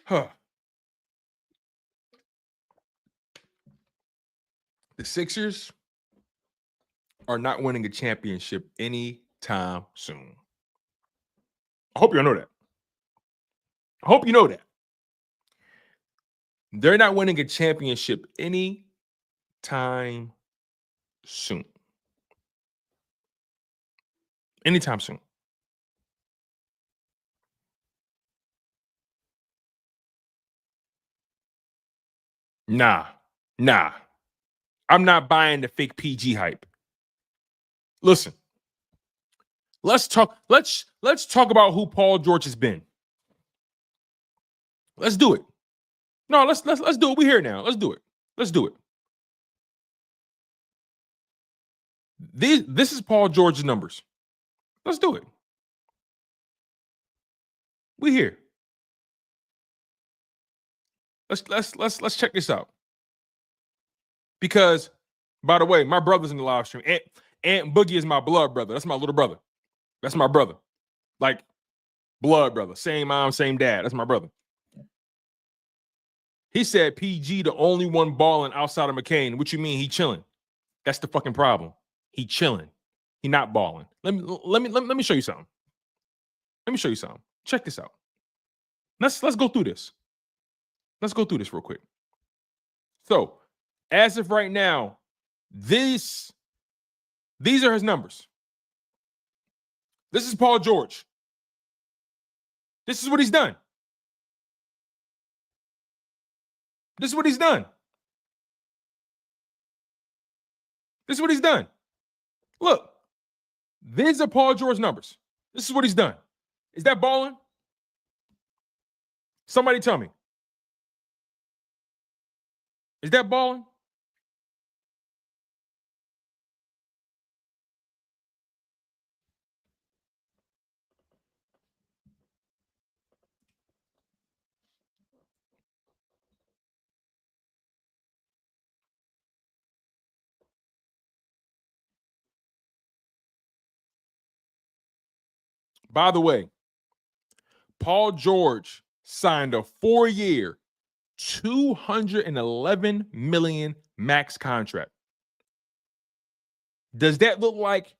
Huh. The Sixers are not winning a championship anytime soon. I hope you know that. I hope you know that. They're not winning a championship anytime soon. Anytime soon. Nah. I'm not buying the fake PG hype. Listen, let's talk about who Paul George has been. Let's do it. No, let's do it. We're here now. Let's do it. Let's do it. This is Paul George's numbers. Let's do it. We here. Let's check this out. Because, by the way, my brother's in the live stream. Aunt Boogie is my blood brother. That's my little brother. That's my brother. Like, blood brother. Same mom, same dad. That's my brother. He said PG the only one balling outside of McCain. What you mean he chilling? That's the fucking problem. He chilling. He not balling. Let me show you something. Let me show you something. Check this out. Let's go through this. Let's go through this real quick. So, as of right now, these are his numbers. This is Paul George. This is what he's done. This is what he's done. This is what he's done. Look, these are Paul George numbers. This is what he's done. Is that balling? Somebody tell me. Is that balling? By the way, Paul George signed a 4-year, $211 million max contract. Does that look like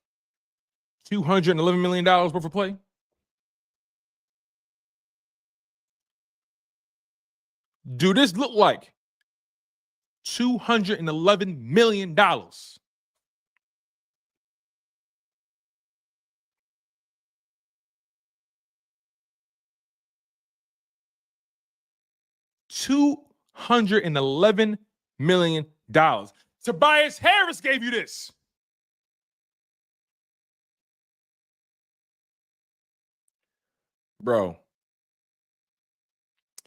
$211 million worth of play? Do this look like $211 million? $211 million. Tobias Harris gave you this. Bro.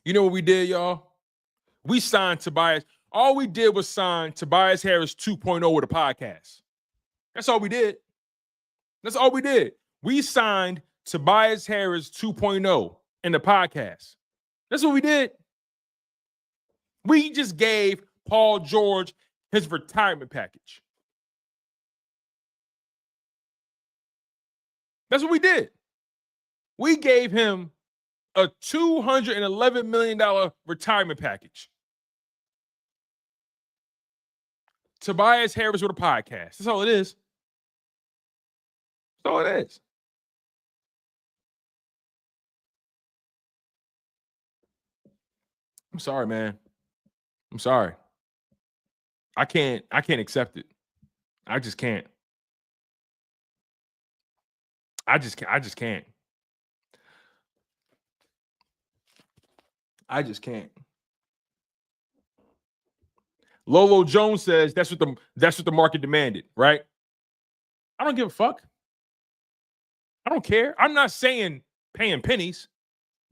You know what we did, y'all? We signed Tobias. All we did was sign Tobias Harris 2.0 with a podcast. That's all we did. That's all we did. We signed Tobias Harris 2.0 in the podcast. That's what we did. We just gave Paul George his retirement package. That's what we did. We gave him a $211 million retirement package. Tobias Harris with a podcast. That's all it is. That's all it is. I'm sorry, man. I'm sorry. I can't accept it. I just can't. I just can't. I just can't. Lolo Jones says that's what the market demanded, right? I don't give a fuck. I don't care. I'm not saying paying pennies.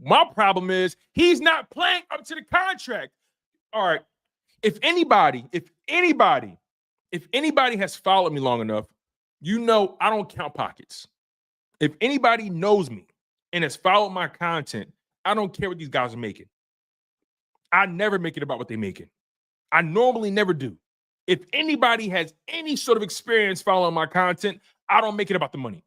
My problem is he's not playing up to the contract. All right. If anybody has followed me long enough, you know I don't count pockets. If anybody knows me and has followed my content, I don't care what these guys are making. I never make it about what they're making. I normally never do. If anybody has any sort of experience following my content, I don't make it about the money.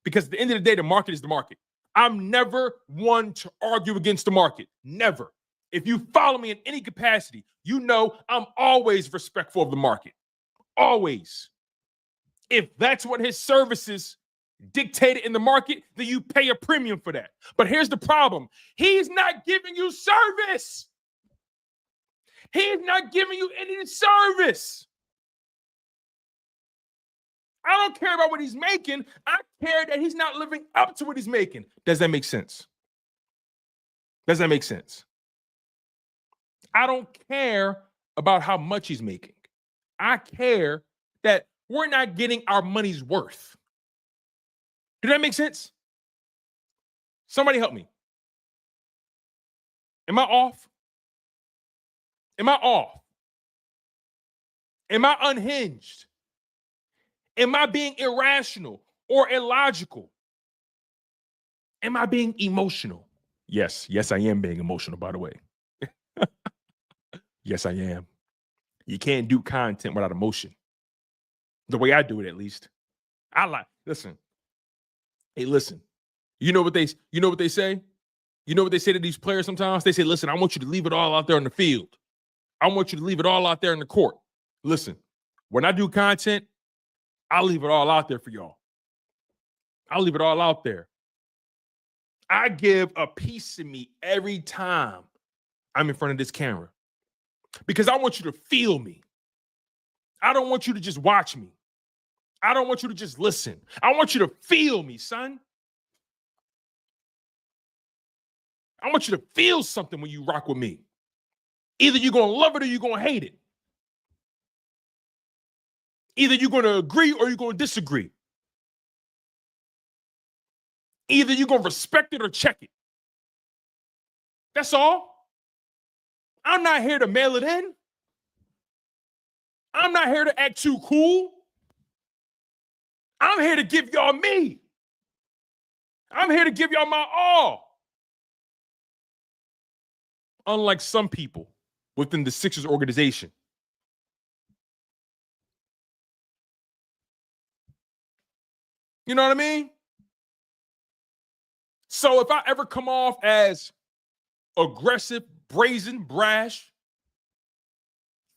Because at the end of the day, the market is the market. I'm never one to argue against the market. Never. If you follow me in any capacity, you know I'm always respectful of the market. Always. If that's what his services dictated in the market, then you pay a premium for that. But here's the problem. He's not giving you service. He's not giving you any service. I don't care about what he's making. I care that he's not living up to what he's making. Does that make sense? Does that make sense? I don't care about how much he's making. I care that we're not getting our money's worth. Did that make sense? Somebody help me. Am I off? Am I off? Am I unhinged? Am I being irrational or illogical? Am I being emotional? Yes, I am being emotional, by the way. Yes, I am. You can't do content without emotion. The way I do it, at least. Listen. Hey, listen. You know what they say? You know what they say to these players sometimes? They say, listen, I want you to leave it all out there on the field. I want you to leave it all out there in the court. Listen, when I do content, I'll leave it all out there for y'all. I'll leave it all out there. I give a piece of me every time I'm in front of this camera because I want you to feel me. I don't want you to just watch me. I don't want you to just listen. I want you to feel me, son. I want you to feel something when you rock with me. Either you're going to love it or you're going to hate it. Either you're going to agree or you're going to disagree. Either you're going to respect it or check it. That's all. I'm not here to mail it in. I'm not here to act too cool. I'm here to give y'all me. I'm here to give y'all my all. Unlike some people within the Sixers organization. You know what I mean? So if I ever come off as aggressive, brazen, brash,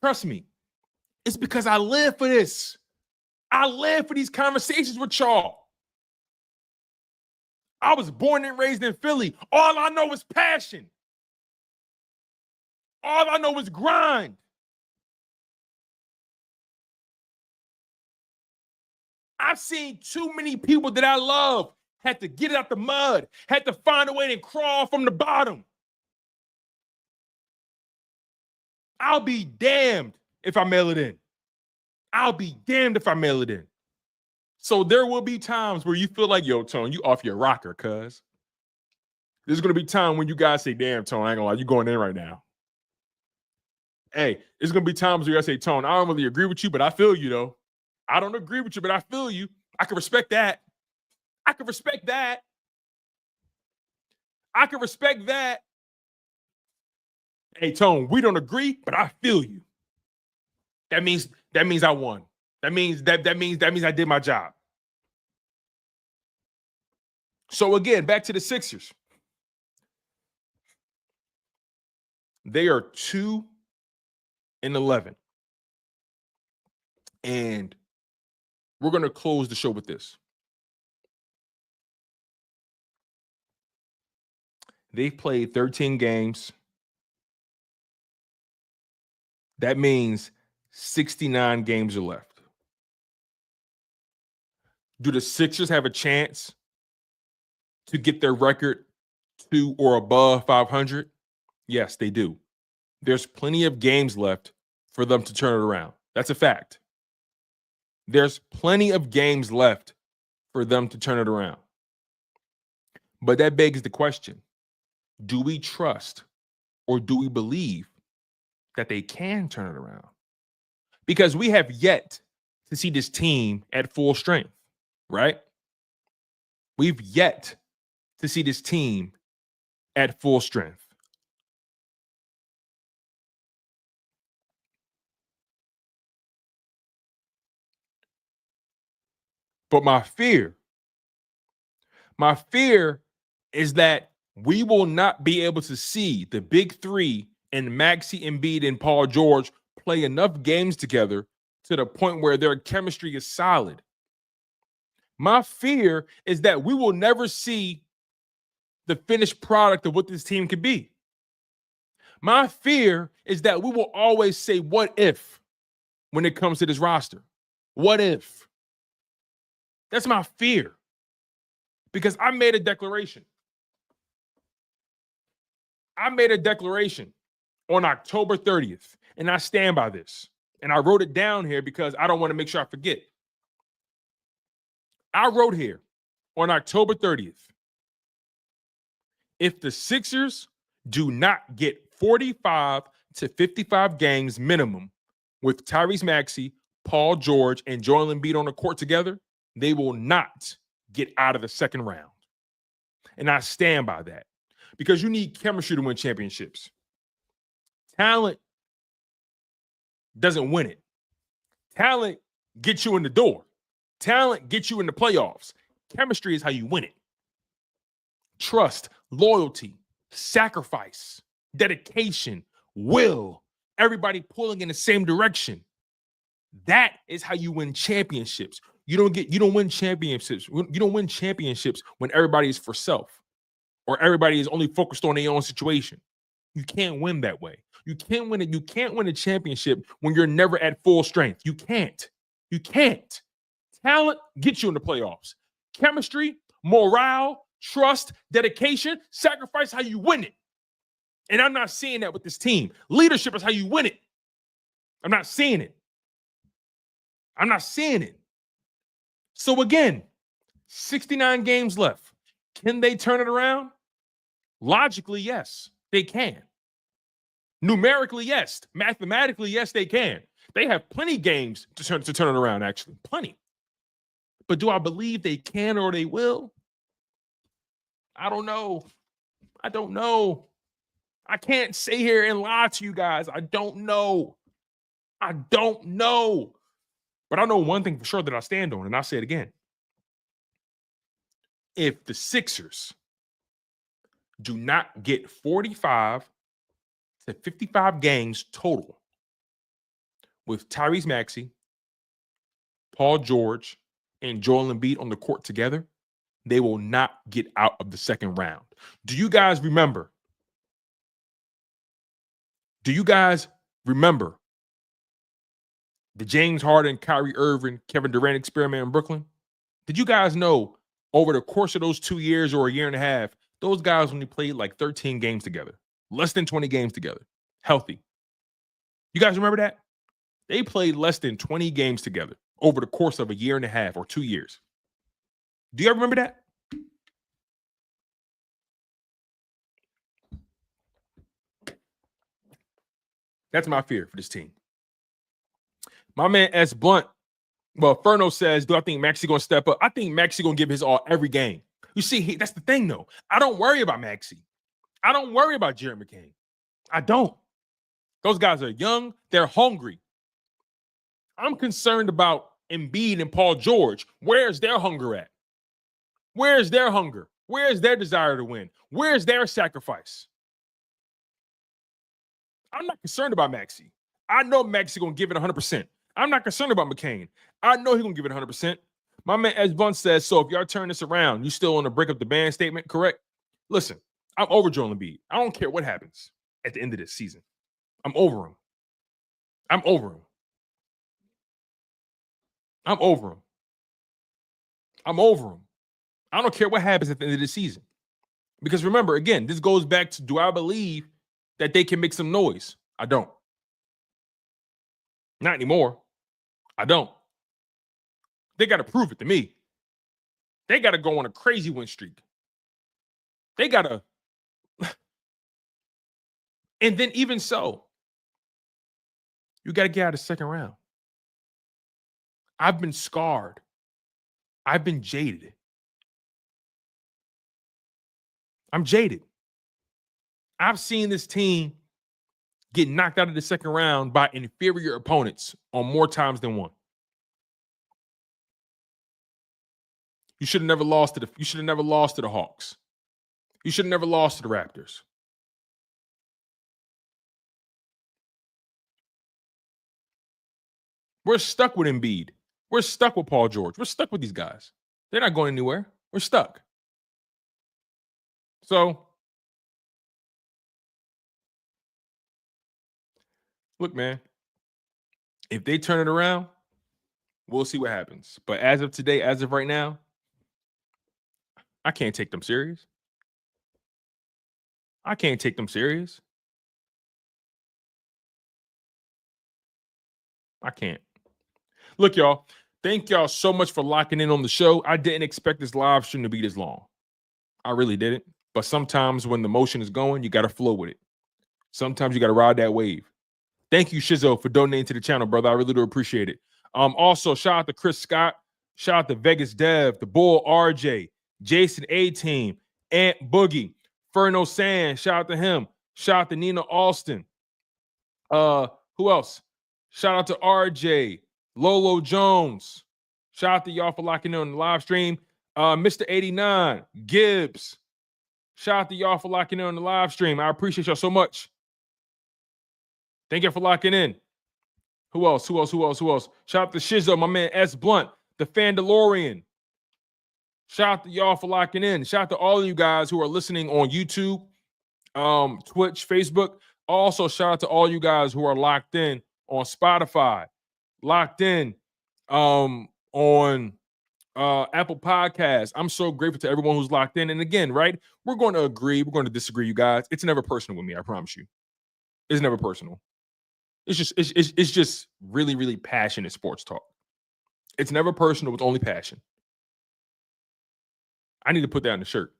trust me, it's because I live for this. I live for these conversations with y'all. I was born and raised in Philly. All I know is passion. All I know is grind. I've seen too many people that I love had to get out the mud, had to find a way to crawl from the bottom. I'll be damned if I mail it in. I'll be damned if I mail it in. So there will be times where you feel like, yo, Tone, you off your rocker, cuz. There's going to be time when you guys say, damn, Tone, I ain't gonna lie, you going in right now. Hey, it's going to be times where I say, Tone, I don't really agree with you, but I feel you, though. I don't agree with you, but I feel you. I can respect that. I can respect that. I can respect that. Hey, Tone, we don't agree, but I feel you. That means I won. That means I did my job. So again, back to the Sixers. They are 2-11. And we're going to close the show with this. They've played 13 games. That means 69 games are left. Do the Sixers have a chance to get their record to or above 500? Yes, they do. There's plenty of games left for them to turn it around. That's a fact. There's plenty of games left for them to turn it around. But that begs the question, do we trust or do we believe that they can turn it around? Because we have yet to see this team at full strength, right? We've yet to see this team at full strength. But my fear is that we will not be able to see the big three and Maxey, Embiid, and Paul George play enough games together to the point where their chemistry is solid. My fear is that we will never see the finished product of what this team could be. My fear is that we will always say, what if, when it comes to this roster? What if? That's my fear. Because I made a declaration. I made a declaration on October 30th, and I stand by this. And I wrote it down here because I don't want to make sure I forget. I wrote here on October 30th, if the Sixers do not get 45 to 55 games minimum with Tyrese Maxey, Paul George, and Joel Embiid on the court together, they will not get out of the second round. And I stand by that because you need chemistry to win championships. Talent doesn't win it. Talent gets you in the door. Talent gets you in the playoffs. Chemistry is how you win it. Trust, loyalty, sacrifice, dedication, will, everybody pulling in the same direction. That is how you win championships. You don't win championships. You don't win championships when everybody is for self or everybody is only focused on their own situation. You can't win that way. You can't win it. You can't win a championship when you're never at full strength. You can't. You can't. Talent gets you in the playoffs. Chemistry, morale, trust, dedication, sacrifice, how you win it. And I'm not seeing that with this team. Leadership is how you win it. I'm not seeing it. I'm not seeing it. So again, 69 games left. Can they turn it around? Logically, yes, they can. Numerically, yes. Mathematically, yes, they can. They have plenty of games to turn it around, actually. Plenty. But do I believe they can or they will? I don't know. I don't know. I can't sit here and lie to you guys. I don't know. I don't know. But I know one thing for sure that I stand on, and I'll say it again. If the Sixers do not get 45 to 55 games total with Tyrese Maxey, Paul George, and Joel Embiid on the court together, they will not get out of the second round. Do you guys remember? Do you guys remember the James Harden, Kyrie Irving, Kevin Durant experiment in Brooklyn? Did you guys know over the course of those 2 years or a year and a half, those guys only played like 13 games together, less than 20 games together, healthy? You guys remember that? They played less than 20 games together over the course of a year and a half or 2 years. Do you ever remember that? That's my fear for this team. My man S. Blunt, well, Ferno says, do I think Maxey going to step up? I think Maxey going to give his all every game. You see, that's the thing, though. I don't worry about Maxey. I don't worry about Jared McCain. I don't. Those guys are young. They're hungry. I'm concerned about Embiid and Paul George. Where's their hunger at? Where's their hunger? Where's their desire to win? Where's their sacrifice? I'm not concerned about Maxey. I know Maxey going to give it 100%. I'm not concerned about McCain. I know he's going to give it 100%. My man S. Blunt says, so if y'all turn this around, you still on the break up the band statement, correct? Listen, I'm over Joel Embiid. I don't care what happens at the end of this season. I'm over him. I'm over him. I'm over him. I'm over him. I don't care what happens at the end of the season. Because remember, again, this goes back to, do I believe that they can make some noise? I don't. Not anymore. I don't. They got to prove it to me. They got to go on a crazy win streak. They got to. And then even so, you got to get out of the second round. I've been scarred. I've been jaded. I'm jaded. I've seen this team get knocked out of the second round by inferior opponents on more times than one. You should have never lost to the Hawks. You should have never lost to the Raptors. We're stuck with Embiid. We're stuck with Paul George. We're stuck with these guys. They're not going anywhere. We're stuck. So, look, man, if they turn it around, we'll see what happens. But as of today, as of right now, I can't take them serious. I can't take them serious. I can't. Look, y'all, Thank y'all so much for locking in on the show. I didn't expect this live stream to be this long. I really didn't. But sometimes when the motion is going, you got to flow with it. Sometimes you got to ride that wave. Thank you, Shizzo, for donating to the channel, brother. I really do appreciate it. Also, shout out to Chris Scott. Shout out to Vegas Dev, the Bull RJ, Jason A-Team, Ant Boogie, Ferno Sand. Shout out to him. Shout out to Nina Alston. Who else? Shout out to RJ, Lolo Jones. Shout out to y'all for locking in on the live stream. Mr. 89, Gibbs. Shout out to y'all for locking in on the live stream. I appreciate y'all so much. Thank you for locking in. Who else? Shout out to Shizzo, my man S. Blunt, the Fandalorian. Shout out to y'all for locking in. Shout out to all of you guys who are listening on YouTube, Twitch, Facebook. Also, shout out to all you guys who are locked in on Spotify, locked in on Apple Podcasts. I'm so grateful to everyone who's locked in. And again, right, we're going to agree, we're going to disagree, you guys. It's never personal with me, I promise you. It's never personal. It's just really, really passionate sports talk. It's never personal, it's only passion. I need to put that on the shirt.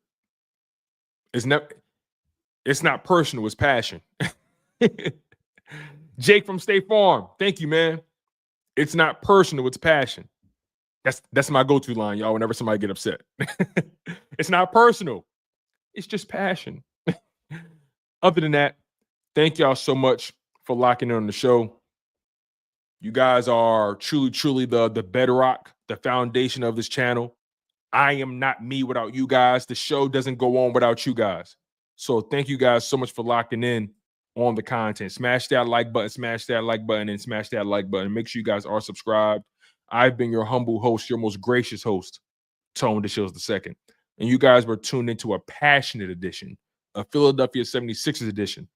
It's not personal, it's passion. Jake from State Farm, thank you, man. It's not personal, it's passion. That's my go-to line, y'all, whenever somebody get upset. It's not personal. It's just passion. Other than that, thank y'all so much for locking in on the show. You guys are truly, truly the bedrock, the foundation of this channel. I am not me without you guys. The show doesn't go on without you guys. So thank you guys so much for locking in on the content. Smash that like button, smash that like button, and smash that like button. Make sure you guys are subscribed. I've been your humble host, your most gracious host, Tone DeShields II. And you guys were tuned into a passionate edition, a Philadelphia 76ers edition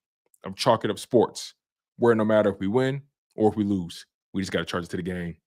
of Chalk It Up Sports, where no matter if we win or if we lose, we just got to charge it to the game.